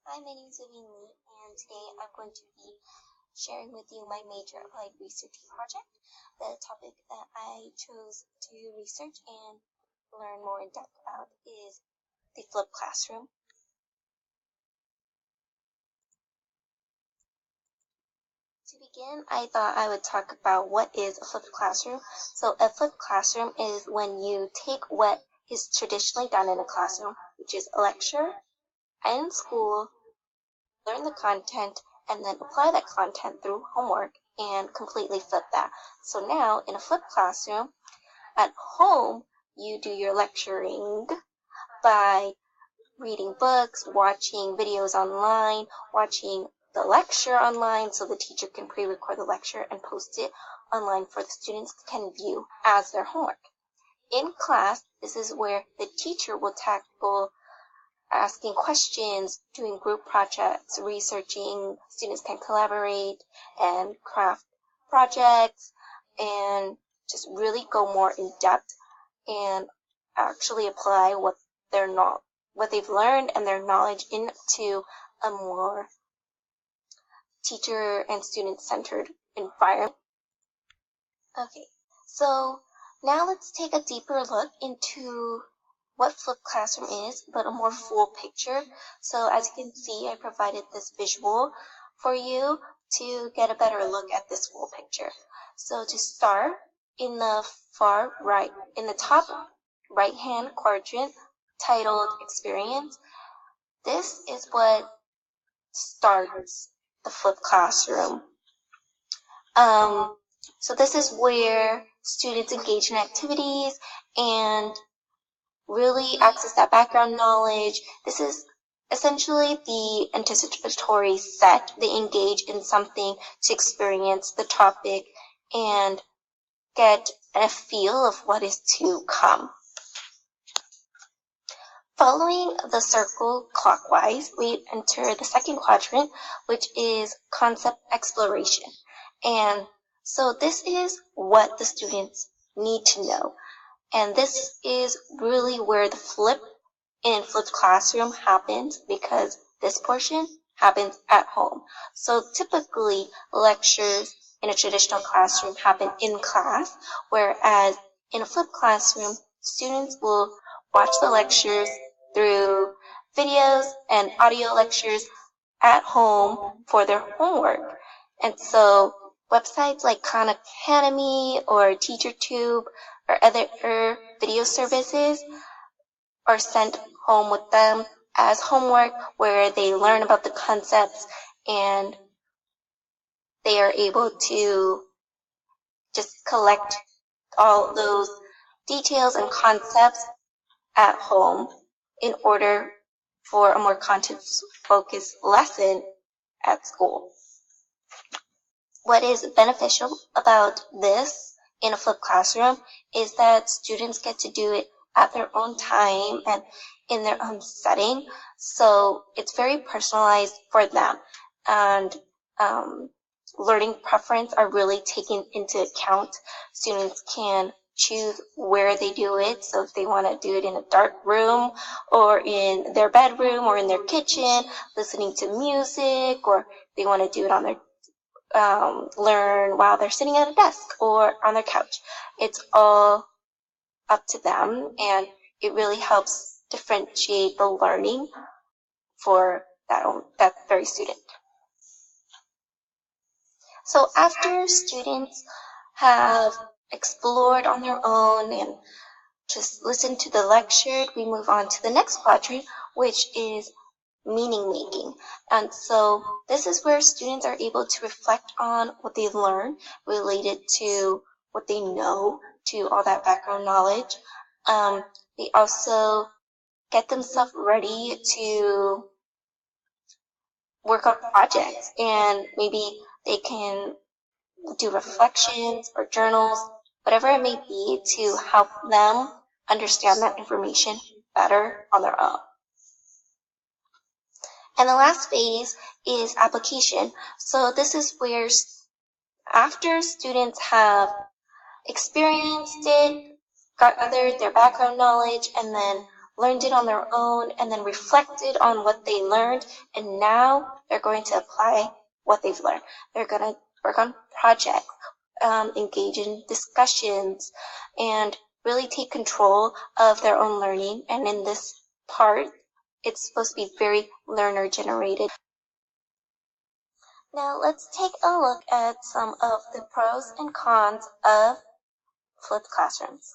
Hi, my name is Vivian Lee, and today I'm going to be sharing with you my major applied research project. The topic that I chose to research and learn more in depth about is the flipped classroom. To begin, I thought I would talk about what is a flipped classroom. So a flipped classroom is when you take what is traditionally done in a classroom, which is a lecture and in school, learn the content, and then apply that content through homework and completely flip that. So now in a flipped classroom, at home, you do your lecturing by reading books, watching videos online, watching the lecture online so the teacher can pre-record the lecture and post it online for the students can view as their homework. In class, this is where the teacher will tackle asking questions, doing group projects, researching. Students can collaborate and craft projects and just really go more in depth and actually apply what they've learned and their knowledge into a more teacher and student-centered environment. Okay, so now let's take a deeper look into what flipped classroom is, but a more full picture. So as you can see, I provided this visual for you to get a better look at this full picture. So to start, in the far right, in the top right-hand quadrant titled Experience, this is what starts the flipped classroom. So this is where students engage in activities and really access that background knowledge. This is essentially the anticipatory set. They engage in something to experience the topic and get a feel of what is to come. Following the circle clockwise, we enter the second quadrant, which is concept exploration. And so this is what the students need to know. And this is really where the flip in flipped classroom happens, because this portion happens at home. So typically lectures in a traditional classroom happen in class, whereas in a flipped classroom, students will watch the lectures through videos and audio lectures at home for their homework. And so websites like Khan Academy or TeacherTube or other video services are sent home with them as homework, where they learn about the concepts and they are able to just collect all those details and concepts at home in order for a more content-focused lesson at school. What is beneficial about this in a flipped classroom is that students get to do it at their own time and in their own setting. So it's very personalized for them. And learning preference are really taken into account. Students can choose where they do it. So if they want to do it in a dark room or in their bedroom or in their kitchen, listening to music, or they want to do it on their learn while they're sitting at a desk or on their couch. It's all up to them, and it really helps differentiate the learning for that very student. So after students have explored on their own and just listened to the lecture, we move on to the next quadrant, which is meaning making. And so this is where students are able to reflect on what they learn related to what they know, to all that background knowledge. They also get themselves ready to work on projects, and maybe they can do reflections or journals, whatever it may be, to help them understand that information better on their own. And the last phase is application. So this is where after students have experienced it, gathered their background knowledge, and then learned it on their own and then reflected on what they learned, and now they're going to apply what they've learned. They're going to work on projects, engage in discussions, and really take control of their own learning. And in this part, it's supposed to be very learner generated. Now let's take a look at some of the pros and cons of flipped classrooms.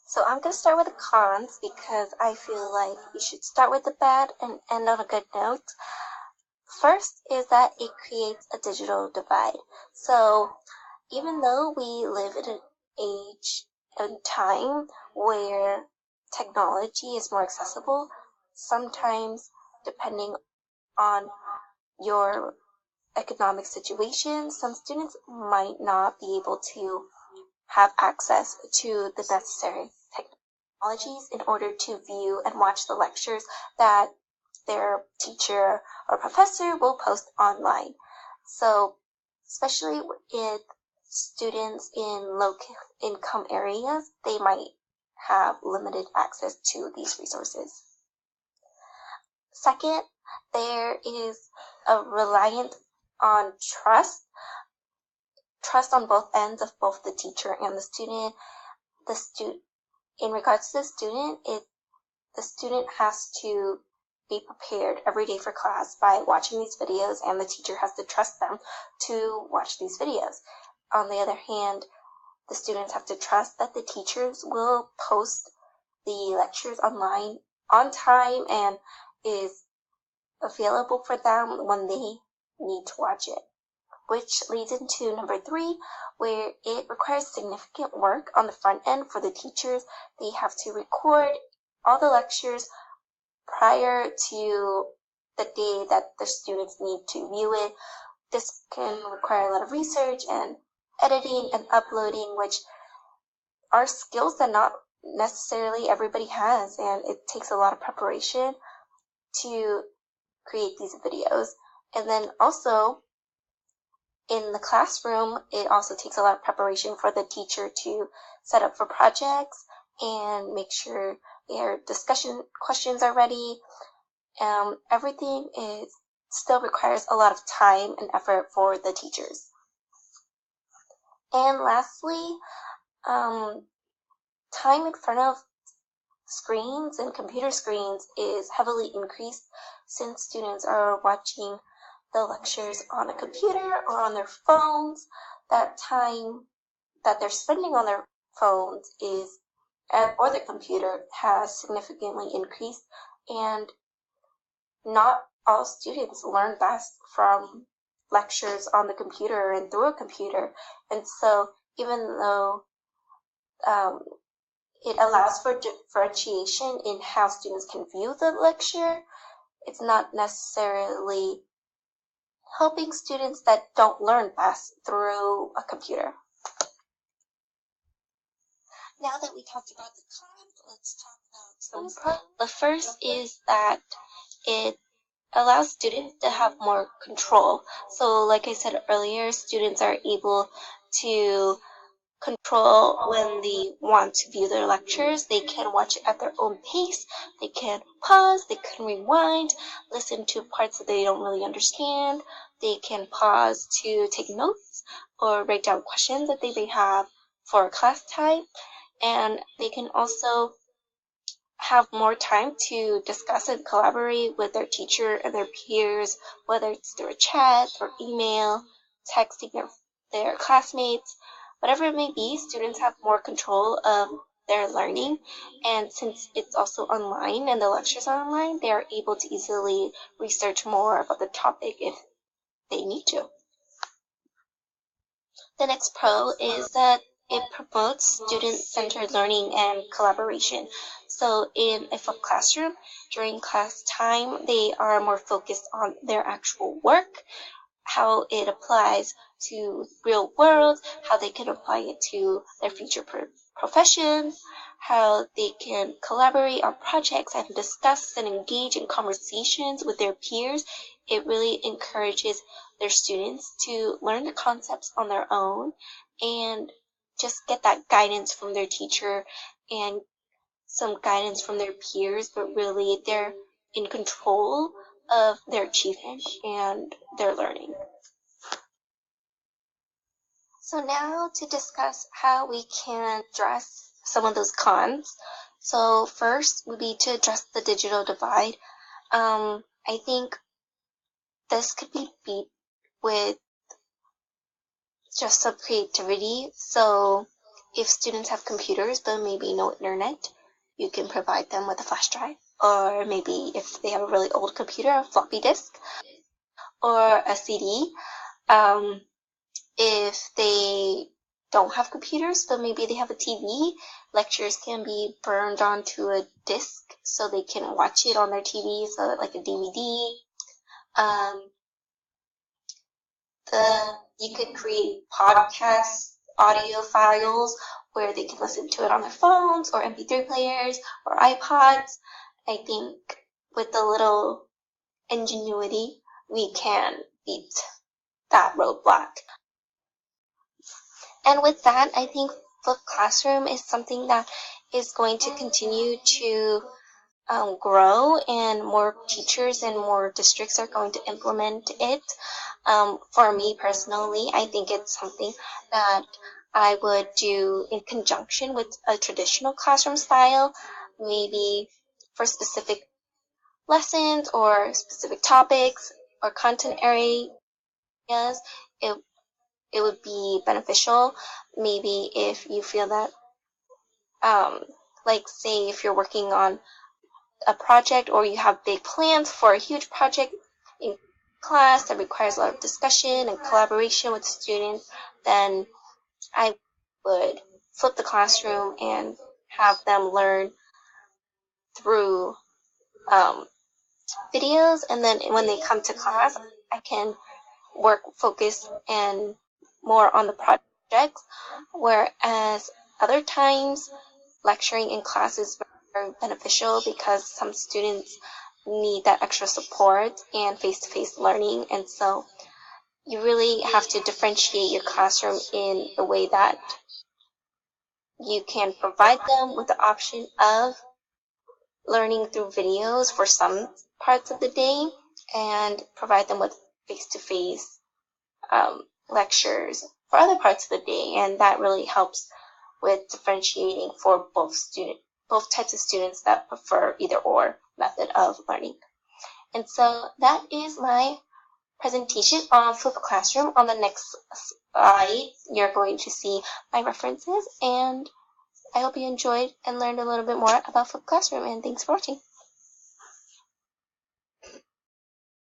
So I'm going to start with the cons because I feel like you should start with the bad and end on a good note. First is that it creates a digital divide. So even though we live in an age and time where technology is more accessible, sometimes depending on your economic situation, some students might not be able to have access to the necessary technologies in order to view and watch the lectures that their teacher or professor will post online. So especially with students in low income areas, they might have limited access to these resources. Second, there is a reliance on trust on both ends of both the teacher and the student. In regards to the student, the student has to be prepared every day for class by watching these videos, and the teacher has to trust them to watch these videos. On the other hand, the students have to trust that the teachers will post the lectures online on time and is available for them when they need to watch it. Which leads into number 3, where it requires significant work on the front end for the teachers. They have to record all the lectures prior to the day that the students need to view it. This can require a lot of research and editing and uploading, which are skills that not necessarily everybody has, and it takes a lot of preparation to create these videos. And then also, in the classroom, it also takes a lot of preparation for the teacher to set up for projects and make sure their discussion questions are ready. Everything still requires a lot of time and effort for the teachers. And lastly, time in front of screens and computer screens is heavily increased since students are watching the lectures on a computer or on their phones. That time that they're spending on their phones or the computer has significantly increased, and not all students learn best from lectures on the computer and through a computer. And so even though it allows for differentiation in how students can view the lecture, it's not necessarily helping students that don't learn best through a computer. Now that we talked about the cons, let's talk about some pros. The first is that it allows students to have more control. So like I said earlier, students are able to control when they want to view their lectures. They can watch it at their own pace. They can pause, they can rewind, listen to parts that they don't really understand. They can pause to take notes or write down questions that they may have for class time. And they can also have more time to discuss and collaborate with their teacher and their peers, whether it's through a chat or email, texting their classmates. Whatever it may be, students have more control of their learning, and since it's also online and the lectures are online, they are able to easily research more about the topic if they need to. The next pro is that it promotes student-centered learning and collaboration. So in a flipped classroom, during class time, they are more focused on their actual work, how it applies to real world, how they can apply it to their future professions, how they can collaborate on projects and discuss and engage in conversations with their peers. It really encourages their students to learn the concepts on their own and just get that guidance from their teacher and some guidance from their peers, but really they're in control of their achievement and their learning. So now to discuss how we can address some of those cons. So first would be to address the digital divide. I think this could be beat with just some creativity. So if students have computers but maybe no internet, you can provide them with a flash drive. Or maybe if they have a really old computer, a floppy disk or a CD. If they don't have computers, but maybe they have a TV, lectures can be burned onto a disc so they can watch it on their TV, so like a DVD. You could create podcast audio files where they can listen to it on their phones or MP3 players or iPods. I think with a little ingenuity, we can beat that roadblock. And with that, I think flipped classroom is something that is going to continue to grow, and more teachers and more districts are going to implement it. For me personally, I think it's something that I would do in conjunction with a traditional classroom style, maybe for specific lessons or specific topics or content areas. It would be beneficial. Maybe if you feel that, like say if you're working on a project or you have big plans for a huge project in class that requires a lot of discussion and collaboration with students, then I would flip the classroom and have them learn through videos, and then when they come to class, I can focus and more on the projects, whereas other times lecturing in class is very beneficial because some students need that extra support and face-to-face learning, and so you really have to differentiate your classroom in a way that you can provide them with the option of learning through videos for some parts of the day and provide them with face-to-face lectures for other parts of the day, and that really helps with differentiating for both types of students that prefer either or method of learning. And so that is my presentation on flipped classroom. On the next slide, you're going to see my references, and I hope you enjoyed and learned a little bit more about flipped classroom, and thanks for watching.